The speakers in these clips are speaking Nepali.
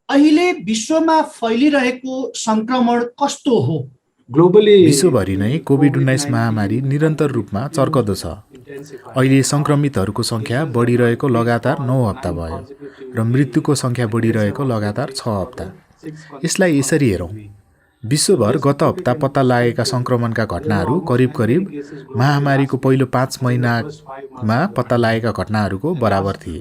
अहिले विश्वमा फैलिरहेको संक्रमण कस्तो हो? विश्वभरि नै कोभिड-19 महामारी निरन्तर रूपमा चर्कदो छ। अहिले संक्रमितहरूको संख्या बढिरहेको लगातार 9 हप्ता भयो र मृत्युको संख्या बढिरहेको लगातार 6 हप्ता। यसलाई यसरी हेरौँ, विश्वभर गत हप्ता पत्ता लागेका संक्रमणका घटनाहरू करिब महामारीको पहिलो 5 महिनामा पत्ता लागेका घटनाहरूको बराबर थिए।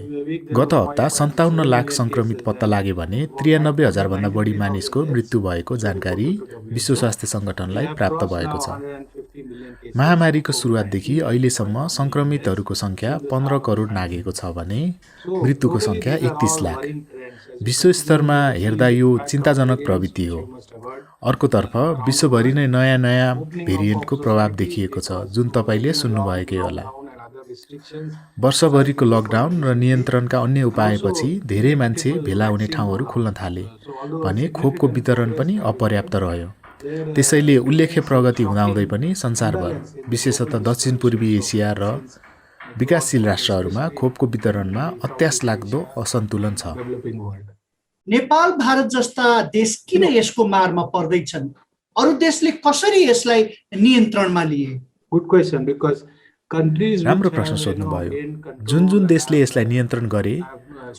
गत हप्ता 57 लाख संक्रमित पत्ता लागे भने 93,000 भन्दा बढी मानिसको मृत्यु भएको जानकारी विश्व स्वास्थ्य सङ्गठनलाई प्राप्त भएको छ। महामारीको सुरुवातदेखि अहिलेसम्म संक्रमितहरूको संख्या 15 करोड नाघेको छ भने मृत्युको संख्या 31 लाख। विश्व स्तरमा हेर्दा यो चिन्ताजनक प्रवृत्ति हो। अर्कोतर्फ विश्वभरि नै नयाँ भेरिएन्टको प्रभाव देखिएको छ, जुन तपाईले सुन्नुभएकै होला। वर्षभरिको लकडाउन र नियन्त्रणका अन्य उपायपछि धेरै मान्छे भेला हुने ठाउँहरू खुल्न थाले भने खोपको वितरण पनि अपर्याप्त रह्यो। त्यसैले उल्लेख्य प्रगति हुँदाहुँदै पनि संसारभर, विशेषतः दक्षिण पूर्वी एसिया र विकासशील राष्ट्रहरूमा खोपको वितरणमा अत्यास लाग्दो असन्तुलन छ। नेपाल भारत जस्ता देश किन यसको मारमा पर्दैछन्? अरू देशले कसरी यसलाई नियन्त्रणमा लिए? राम्रो प्रश्न सोध्नुभयो। जुन देशले यसलाई नियन्त्रण गरे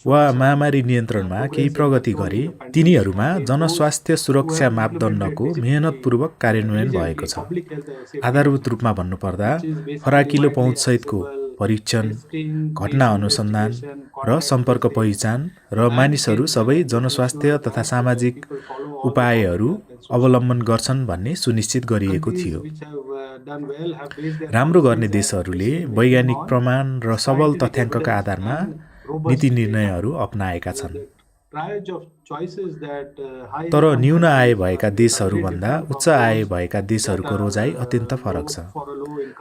वा महामारी नियन्त्रणमा केही प्रगति गरे, तिनीहरूमा जनस्वास्थ्य सुरक्षा मापदण्डको मेहनतपूर्वक कार्यान्वयन भएको छ। आधारभूत रूपमा भन्नुपर्दा फराकिलो पहुँचसहितको परीक्षण, घटना अनुसन्धान र सम्पर्क पहिचान र मानिसहरू सबै जनस्वास्थ्य तथा सामाजिक उपायहरू अवलम्बन गर्छन् भन्ने सुनिश्चित गरिएको थियो। राम्रो गर्ने देशहरूले वैज्ञानिक प्रमाण र सबल तथ्याङ्कका आधारमा नीति निर्णयहरू अपनाएका छन्। तर न्यून आय भएका देशहरूभन्दा उच्च आय भएका देशहरूको रोजाइ अत्यन्त फरक छ।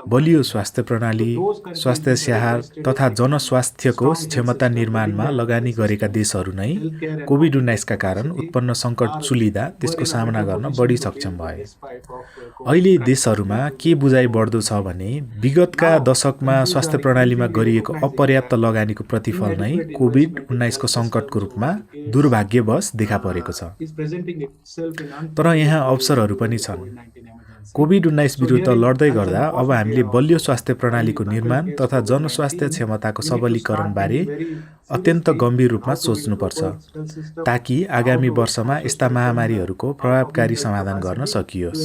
बलियो स्वास्थ्य प्रणाली, स्वास्थ्य स्याहार तथा जनस्वास्थ्यको क्षमता निर्माणमा लगानी गरेका देशहरू नै कोभिड-19 का कारण उत्पन्न सङ्कट चुलिँदा त्यसको सामना गर्न बढी सक्षम भए। अहिले देशहरूमा के बुझाइ बढ्दो छ भने विगतका दशकमा स्वास्थ्य प्रणालीमा गरिएको अपर्याप्त लगानीको प्रतिफल नै कोभिड-19 को सङ्कटको रूपमा दुर्भाग्यवश देखा परेको छ। तर यहाँ अवसरहरू पनि छन्। कोभिड-19 विरुद्ध लड्दै गर्दा अब हामीले बलियो स्वास्थ्य प्रणालीको निर्माण तथा जनस्वास्थ्य क्षमताको सबलीकरण बारे अत्यन्त गम्भीर रूपमा सोच्नुपर्छ, ताकि आगामी वर्षमा यस्ता महामारीहरूको प्रभावकारी समाधान गर्न सकियोस्।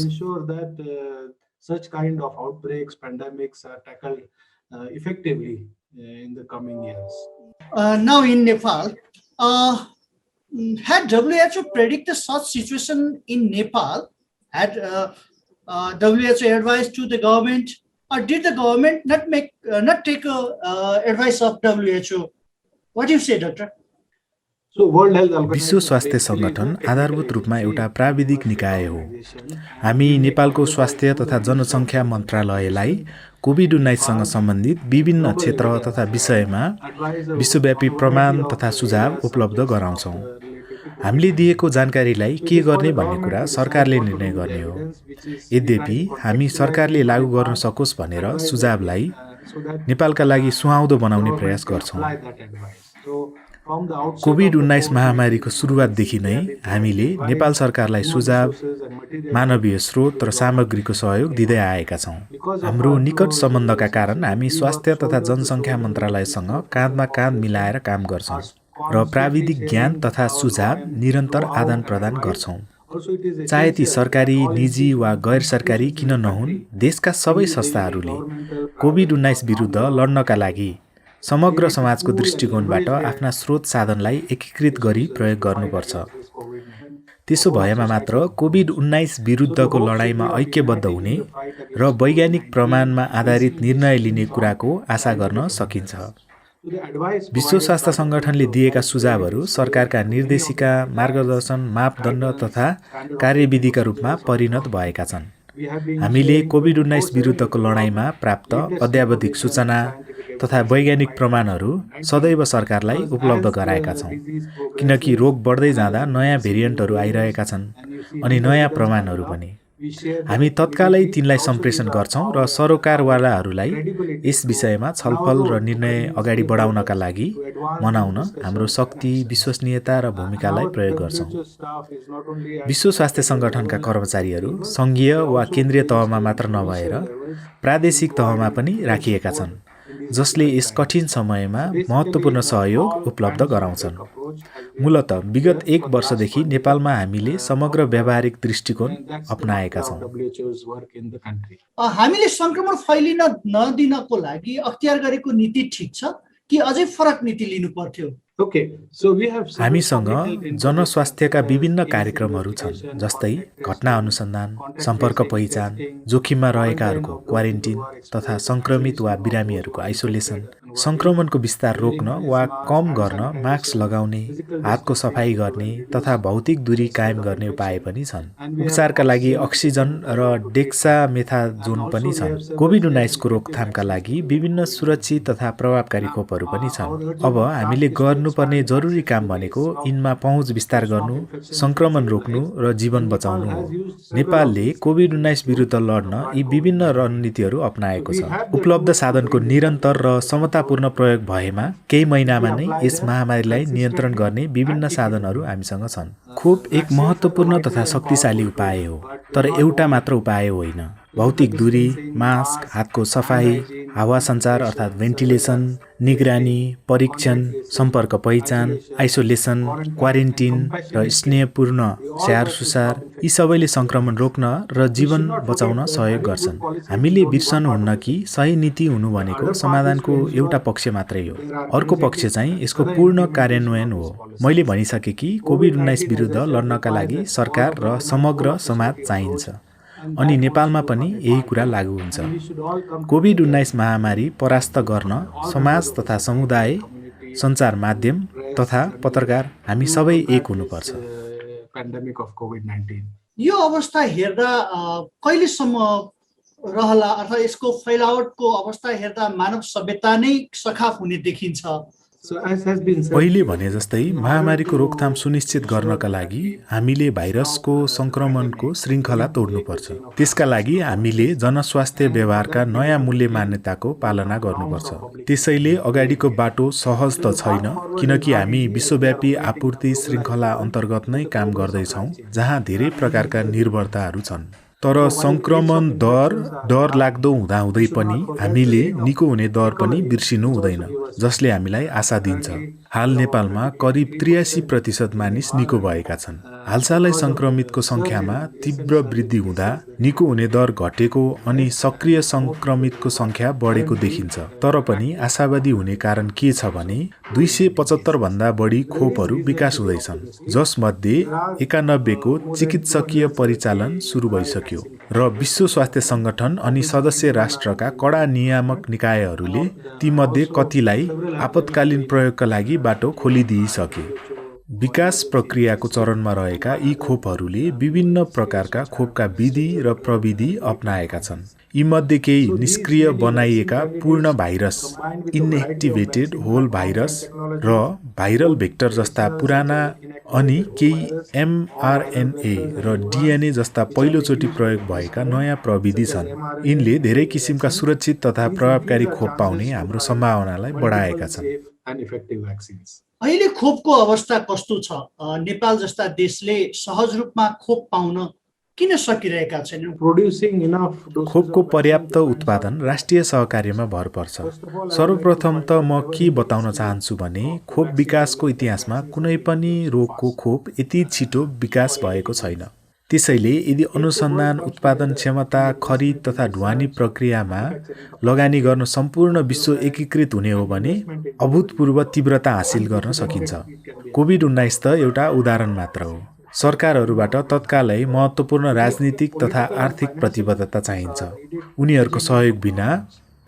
Now in Nepal, had WHO predicted such situation in Nepal? Had WHO advised to the government, or did the government not take advice of WHO? What do you say, doctor? विश्व स्वास्थ्य सङ्गठन आधारभूत रूपमा एउटा प्राविधिक निकाय हो। हामी नेपालको स्वास्थ्य तथा जनसङ्ख्या मन्त्रालयलाई कोभिड-19सँग सम्बन्धित विभिन्न क्षेत्र तथा विषयमा विश्वव्यापी प्रमाण तथा सुझाव उपलब्ध गराउँछौँ। हामीले दिएको जानकारीलाई के गर्ने भन्ने कुरा सरकारले निर्णय गर्ने हो। यद्यपि हामी सरकारले लागू गर्न सकोस् भनेर सुझावलाई नेपालका लागि सुहाउँदो बनाउने प्रयास गर्छौँ। कोभिड-19 महामारीको सुरुवातदेखि नै हामीले नेपाल सरकारलाई सुझाव, मानवीय स्रोत र सामग्रीको सहयोग दिँदै आएका छौँ। हाम्रो निकट सम्बन्धका कारण हामी स्वास्थ्य तथा जनसङ्ख्या मन्त्रालयसँग काँधमा काँध मिलाएर काम गर्छौँ र प्राविधिक ज्ञान तथा सुझाव निरन्तर आदान प्रदान गर्छौँ। चाहे ती सरकारी, निजी वा गैर सरकारी किन नहुन्, देशका सबै संस्थाहरूले कोभिड-19 विरुद्ध लड्नका लागि समग्र समाजको दृष्टिकोणबाट आफ्ना स्रोत साधनलाई एकीकृत गरी प्रयोग गर्नुपर्छ। त्यसो भएमा मात्र कोभिड-19 विरुद्धको लडाईँमा ऐक्यबद्ध हुने र वैज्ञानिक प्रमाणमा आधारित निर्णय लिने कुराको आशा गर्न सकिन्छ। विश्व स्वास्थ्य सङ्गठनले दिएका सुझावहरू सरकारका निर्देशिका, मार्गदर्शन, मापदण्ड तथा कार्यविधिका रूपमा परिणत भएका छन्। हामीले कोभिड-19 विरुद्धको लडाईँमा प्राप्त अद्यावधिक सूचना तथा वैज्ञानिक प्रमाणहरू सदैव सरकारलाई उपलब्ध गराएका छौँ, किनकि रोग बढ्दै जाँदा नयाँ भेरिएन्टहरू आइरहेका छन् अनि नयाँ प्रमाणहरू पनि। हामी तत्कालै तिनलाई सम्प्रेषण गर्छौं र सरोकारवालाहरूलाई यस विषयमा छलफल र निर्णय अगाडि बढाउनका लागि मनाउन हाम्रो शक्ति, विश्वसनीयता र भूमिकालाई प्रयोग गर्छौं। विश्व स्वास्थ्य संगठनका कर्मचारीहरू संघीय वा केन्द्रीय तहमा मात्र नभएर प्रादेशिक तहमा पनि राखिएका छन्, जसले यस कठिन समयमा महत्त्वपूर्ण सहयोग उपलब्ध गराउँछन्। मूलतः विगत 1 वर्षदेखि नेपालमा हामीले समग्र व्यावहारिक दृष्टिकोण अपनाएका छौं। हामीले संक्रमण फैलिन नदिनको लागि अख्तियार गरेको नीति ठिक छ कि अझै फरक नीति लिनु पर्थ्यो? हामीसँग जनस्वास्थ्यका विभिन्न कार्यक्रमहरू छन्, जस्तै घटना अनुसन्धान, सम्पर्क पहिचान, जोखिममा रहेकाहरूको क्वारेन्टिन तथा संक्रमित वा बिरामीहरूको आइसोलेसन, संक्रमणको विस्तार रोक्न वा कम गर्न मास्क लगाउने, हातको सफाई गर्ने तथा भौतिक दूरी कायम गर्ने उपाय पनि छन्। उपचारका लागि अक्सिजन र डेक्सामेथाजोन पनि छन्। कोभिड-19 को रोकथामका लागि विभिन्न सुरक्षित तथा प्रभावकारी खोपहरू पनि छन्। अब हामीले गर्नुपर्ने जरुरी काम भनेको यिनमा पहुँच विस्तार गर्नु, संक्रमण रोक्नु र जीवन बचाउनु हो। नेपालले कोभिड-19 विरुद्ध लड्न यी विभिन्न रणनीतिहरू अपनाएको छ। उपलब्ध साधनको निरन्तर र समतापूर्ण प्रयोग भएमा केही महिनामा नै यस महामारीलाई नियन्त्रण गर्ने विभिन्न साधनहरू हामीसँग छन्। खोप एक महत्त्वपूर्ण तथा शक्तिशाली उपाय हो, तर एउटा मात्र उपाय होइन। भौतिक दूरी, मास्क, हातको सफाई, हावा सञ्चार अर्थात् भेन्टिलेसन, निगरानी, परीक्षण, सम्पर्क पहिचान, आइसोलेसन, क्वारेन्टिन र स्नेहपूर्ण स्याहार सुसार यी सबैले संक्रमण रोक्न र जीवन बचाउन सहयोग गर्छन्। हामीले बिर्सनुहुन्न कि सही नीति हुनु भनेको समाधानको एउटा पक्ष मात्रै हो, अर्को पक्ष चाहिँ यसको पूर्ण कार्यान्वयन हो। मैले भनिसके कि कोभिड-19 विरुद्ध लड्नका लागि सरकार र समग्र समाज चाहिन्छ, अनि नेपालमा पनि यही कुरा लागू हुन्छ। कोभिड-19 महामारी परास्त गर्न समाज तथा समुदाय, सञ्चार माध्यम तथा पत्रकार हामी सबै एक हुनुपर्छ। यो अवस्था हेर्दा कहिलेसम्म रहला अथवा यसको फैलावटको अवस्था हेर्दा मानव सभ्यता नै सखाफ हुने देखिन्छ? पहिले भने जस्तै महामारीको रोकथाम सुनिश्चित गर्नका लागि हामीले भाइरसको संक्रमणको श्रृङ्खला तोड्नुपर्छ। त्यसका लागि हामीले जनस्वास्थ्य व्यवहारका नयाँ मूल्य मान्यताको पालना गर्नुपर्छ। त्यसैले अगाडिको बाटो सहज त छैन, किनकि हामी विश्वव्यापी आपूर्ति श्रृङ्खला अन्तर्गत नै काम गर्दैछौँ, जहाँ धेरै प्रकारका निर्भरताहरू छन्। तर संक्रमण दर डर लाग्दो हुँदाहुँदै पनि हामीले निको हुने दर पनि बिर्सिनु हुँदैन, जसले हामीलाई आशा दिन्छ। हाल नेपालमा करिब 83% मानिस निको भएका छन्। हालसालै संक्रमितको संख्यामा तीव्र वृद्धि हुँदा निको हुने दर घटेको अनि सक्रिय संक्रमितको संख्या बढेको देखिन्छ। तर पनि आशावादी हुने कारण के छ भने 275 भन्दा बढी खोपहरू विकास हुँदैछन्, जसमध्ये 91 को चिकित्सकीय परिचालन सुरु भइसक्यो र विश्व स्वास्थ्य संगठन अनि सदस्य राष्ट्रका कडा नियामक निकायहरूले तीमध्ये कतिलाई आपतकालीन प्रयोगका लागि बाटो खोलिदिइसके। विकास प्रक्रियाको चरणमा रहेका यी खोपहरूले विभिन्न प्रकारका खोपका विधि र प्रविधि अपनाएका छन्। यीमध्ये केही निष्क्रिय बनाइएका पूर्ण भाइरस, इनएक्टिभेटेड होल भाइरस र भाइरल भेक्टर जस्ता पुराना, अनि केही mRNA र DNA जस्ता पहिलोचोटि प्रयोग भएका नयाँ प्रविधि छन्। यिनले धेरै किसिमका सुरक्षित तथा प्रभावकारी खोप पाउने हाम्रो सम्भावनालाई बढाएका छन्। अहिले खोपको अवस्था कस्तो छ? नेपाल जस्ता देशले सहज रूपमा खोप पाउन किन सकिरहेका छैनन्? खोपको पर्याप्त उत्पादन राष्ट्रिय सहकार्यमा भर पर्छ। सर्वप्रथम त म के बताउन चाहन्छु भने खोप विकासको इतिहासमा कुनै पनि रोगको खोप यति छिटो विकास भएको छैन। त्यसैले यदि अनुसन्धान, उत्पादन क्षमता, खरिद तथा ढुवानी प्रक्रियामा लगानी गर्न सम्पूर्ण विश्व एकीकृत हुने हो भने अभूतपूर्व तीव्रता हासिल गर्न सकिन्छ। कोभिड-19 त एउटा उदाहरण मात्र हो। सरकारहरूबाट तत्कालै महत्त्वपूर्ण राजनीतिक तथा आर्थिक प्रतिबद्धता चाहिन्छ। उनीहरूको सहयोग बिना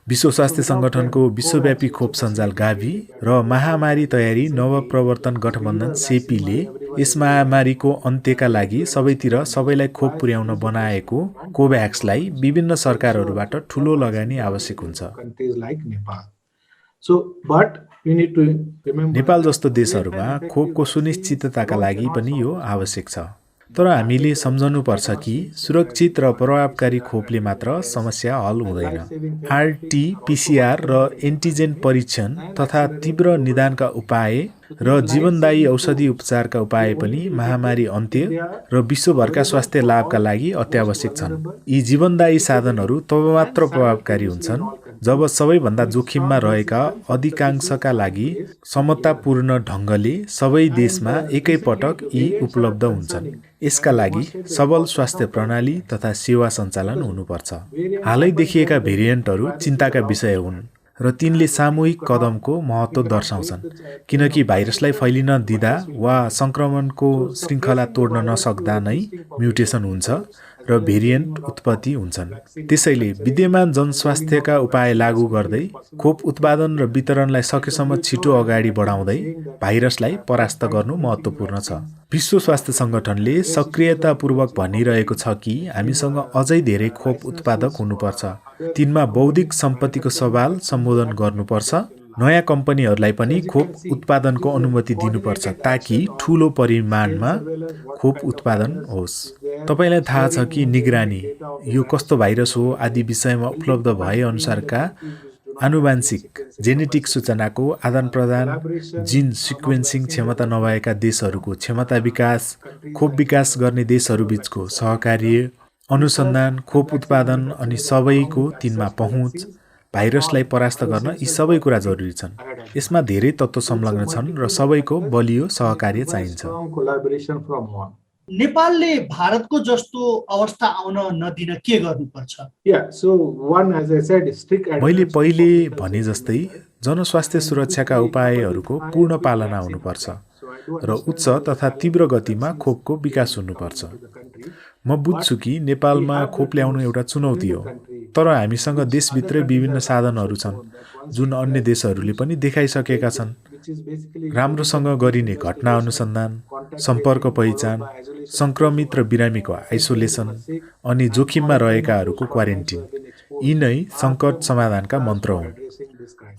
विश्व स्वास्थ्य संगठनको विश्वव्यापी खोप सञ्जाल गाभी र महामारी तयारी नवप्रवर्तन गठबन्धन सेपीले यस महामारीको अन्त्यका लागि सबैतिर सबैलाई खोप पुर्याउन बनाएको कोभ्याक्सलाई विभिन्न सरकारहरूबाट ठूलो लगानी आवश्यक हुन्छ। नेपाल जस्तो देशहरूमा खोपको सुनिश्चितताका लागि पनि यो आवश्यक छ। तर हामीले सम्झनुपर्छ कि सुरक्षित र प्रभावकारी खोपले मात्र समस्या हल हुँदैन। आरटी-पीसीआर र एन्टिजेन परीक्षण तथा तीव्र निदानका उपाय र जीवनदायी औषधि उपचारका उपाय पनि महामारी अन्त्य र विश्वभरका स्वास्थ्य लाभका लागि अत्यावश्यक छन्। यी जीवनदायी साधनहरू तब मात्र प्रभावकारी हुन्छन् जब सबैभन्दा जोखिममा रहेका अधिकांशका लागि समतापूर्ण ढङ्गले सबै देशमा एकैपटक यी उपलब्ध हुन्छन्। यसका लागि सबल स्वास्थ्य प्रणाली तथा सेवा सञ्चालन हुनुपर्छ। हालै देखिएका भेरिएन्टहरू चिन्ताका विषय हुन् र तिनले सामूहिक कदमको महत्त्व दर्शाउँछन्, किनकि भाइरसलाई फैलिन दिँदा वा सङ्क्रमणको श्रृङ्खला तोड्न नसक्दा नै म्युटेसन हुन्छ र भेरिएन्ट उत्पत्ति हुन्छन्। त्यसैले विद्यमान जनस्वास्थ्यका उपाय लागू गर्दै खोप उत्पादन र वितरणलाई सकेसम्म छिटो अगाडि बढाउँदै भाइरसलाई परास्त गर्नु महत्त्वपूर्ण छ। विश्व स्वास्थ्य सङ्गठनले सक्रियतापूर्वक भनिरहेको छ कि हामीसँग अझै धेरै खोप उत्पादक हुनुपर्छ। तिनमा बौद्धिक सम्पत्तिको सवाल सम्बोधन गर्नुपर्छ। नयाँ कम्पनीहरूलाई पनि खोप उत्पादनको अनुमति दिनुपर्छ ताकि ठूलो परिमाणमा खोप उत्पादन होस्। तपाईलाई थाहा छ कि निगरानी, यो कस्तो भाइरस हो आदि विषयमा उपलब्ध भए अनुसारका आनुवांशिक जेनेटिक सूचनाको आदान-प्रदान, जिन सिक्वेन्सिङ क्षमता नभएका देशहरूको क्षमता विकास, खोप विकास गर्ने देशहरूबीचको सहकार्य, अनुसन्धान, खोप उत्पादन अनि सबैको तिनमा पहुँच, भाइरसलाई परास्त गर्न यी सबै कुरा जरुरी छन्। यसमा धेरै तत्त्व संलग्न छन् र सबैको बलियो सहकार्य चाहिन्छ। नेपालले भारतको जस्तो अवस्था आउन नदिन के गर्नुपर्छ? मैले पहिले भने जस्तै जनस्वास्थ्य सुरक्षाका उपायहरूको पूर्ण पालना हुनुपर्छ र उच्च तथा तीव्र गतिमा खोपको विकास हुनुपर्छ। म बुझ्छु कि नेपालमा खोप ल्याउनु एउटा चुनौती हो, तर हामीसँग देशभित्रै विभिन्न साधनहरू छन् जुन अन्य देशहरूले पनि देखाइसकेका छन्। राम्रोसँग गरिने घटना अनुसन्धान, सम्पर्क पहिचान, सङ्क्रमित र बिरामीको आइसोलेसन अनि जोखिममा रहेकाहरूको क्वारेन्टिन, यी नै सङ्कट समाधानका मन्त्र हुन्।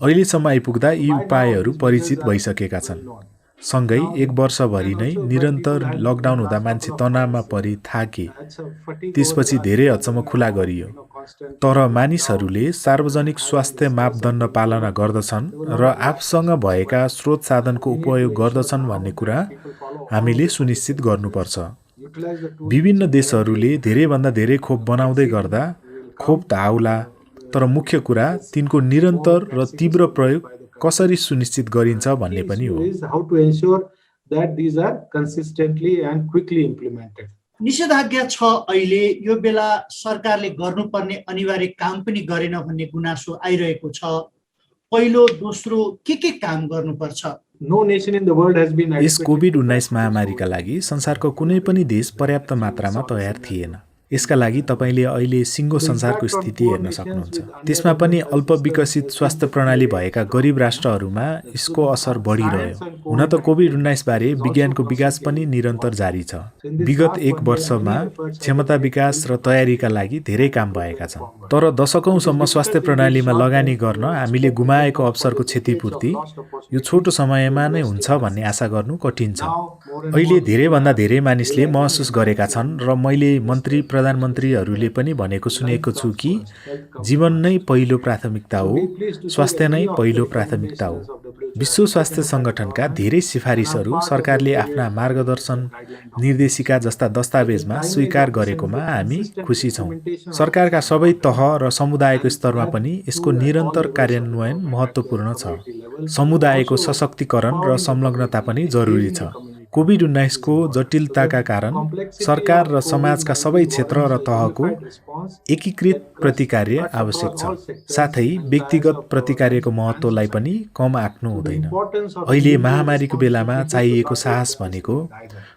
अहिलेसम्म आइपुग्दा यी उपायहरू परिचित भइसकेका छन्। सँगै एक वर्षभरि नै निरन्तर लकडाउन हुँदा मान्छे तनावमा परि थाके, त्यसपछि धेरै हदसम्म खुला गरियो। तर मानिसहरूले सार्वजनिक स्वास्थ्य मापदण्ड पालना गर्दछन् र आफूसँग भएका स्रोत साधनको उपयोग गर्दछन् भन्ने कुरा हामीले सुनिश्चित गर्नुपर्छ। विभिन्न देशहरूले धेरैभन्दा धेरै खोप बनाउँदै गर्दा खोप त आउला, तर मुख्य कुरा तिनको निरन्तर र तीव्र प्रयोग कसरी सुनिश्चित गरिन्छ भन्ने पनि हो। निषेधाज्ञा छ अहिले, यो बेला सरकारले गर्नुपर्ने अनिवार्य काम पनि गरेन भन्ने गुनासो आइरहेको छ। पहिलो दोस्रो के काम गर्नुपर्छ? यस कोभिड-19 महामारीका लागि संसारको कुनै पनि देश पर्याप्त मात्रामा तयार थिएन। यसका लागि तपाईले अहिले सिङ्गो संसारको स्थिति हेर्न सक्नुहुन्छ। त्यसमा पनि अल्पविकसित स्वास्थ्य प्रणाली भएका गरिब राष्ट्रहरूमा यसको असर बढिरह्यो। हुन त कोभिड-19 बारे विज्ञानको विकास पनि निरन्तर जारी छ। विगत एक वर्षमा क्षमता विकास र तयारीका लागि धेरै काम भएका छन्, तर दशकौंसम्म स्वास्थ्य प्रणालीमा लगानी गर्न हामीले गुमाएको अवसरको क्षतिपूर्ति यो छोटो समयमा नै हुन्छ भन्ने आशा गर्नु कठिन छ। अहिले धेरैभन्दा धेरै मानिसले महसुस गरेका छन् र मैले मन्त्री प्रधानमन्त्रीहरूले पनि भनेको सुनेको छु कि जीवन नै पहिलो प्राथमिकता हो, स्वास्थ्य नै पहिलो प्राथमिकता हो। विश्व स्वास्थ्य सङ्गठनका धेरै सिफारिसहरू सरकारले आफ्ना मार्गदर्शन निर्देशिका जस्ता दस्तावेजमा स्वीकार गरेकोमा हामी खुसी छौँ। सरकारका सबै तह र समुदायको स्तरमा पनि यसको निरन्तर कार्यान्वयन महत्त्वपूर्ण छ। समुदायको सशक्तिकरण र संलग्नता पनि जरुरी छ। कोभिड-19 को जटिलताका कारण सरकार र समाजका सबै क्षेत्र र तहको एकीकृत प्रतिकार्य आवश्यक छ। साथै व्यक्तिगत प्रतिकार्यको महत्त्वलाई पनि कम आँक्नु हुँदैन। अहिले महामारीको बेलामा चाहिएको साहस भनेको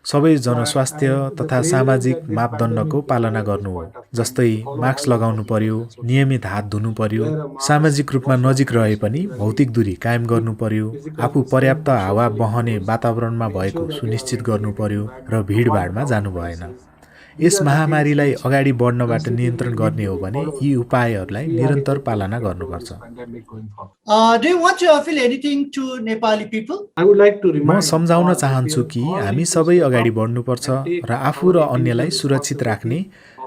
सबै जनस्वास्थ्य तथा सामाजिक मापदण्डको पालना गर्नु हो। जस्तै मास्क लगाउनु पर्यो, नियमित हात धुनु पर्यो, सामाजिक रूपमा नजिक रहे पनि भौतिक दूरी कायम गर्नु पर्यो, आफू पर्याप्त हावा बहने वातावरणमा भएको सुनिश्चित गर्नु पर्यो र भिडभाडमा जानु भएन। यस महामारीलाई अगाडि बढ्नबाट नियन्त्रण गर्ने हो भने यी उपायहरूलाई निरन्तर पालना गर्नुपर्छ। Do you want to appeal anything to Nepali people? म सम्झाउन चाहन्छु कि हामी सबै अगाडि बढ्नुपर्छ र आफू र अन्यलाई सुरक्षित राख्ने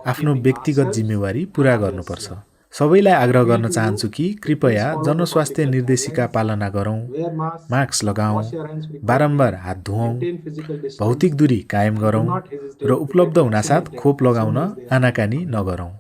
आफ्नो व्यक्तिगत जिम्मेवारी पूरा गर्नुपर्छ। सबैलाई आग्रह गर्न चाहन्छु कि कृपया जनस्वास्थ्य निर्देशिका पालना गरौँ, मास्क लगाऊँ, बारम्बार हात धुऔँ, भौतिक दूरी कायम गरौँ र उपलब्ध हुनासाथ खोप लगाउन आनाकानी नगरौँ।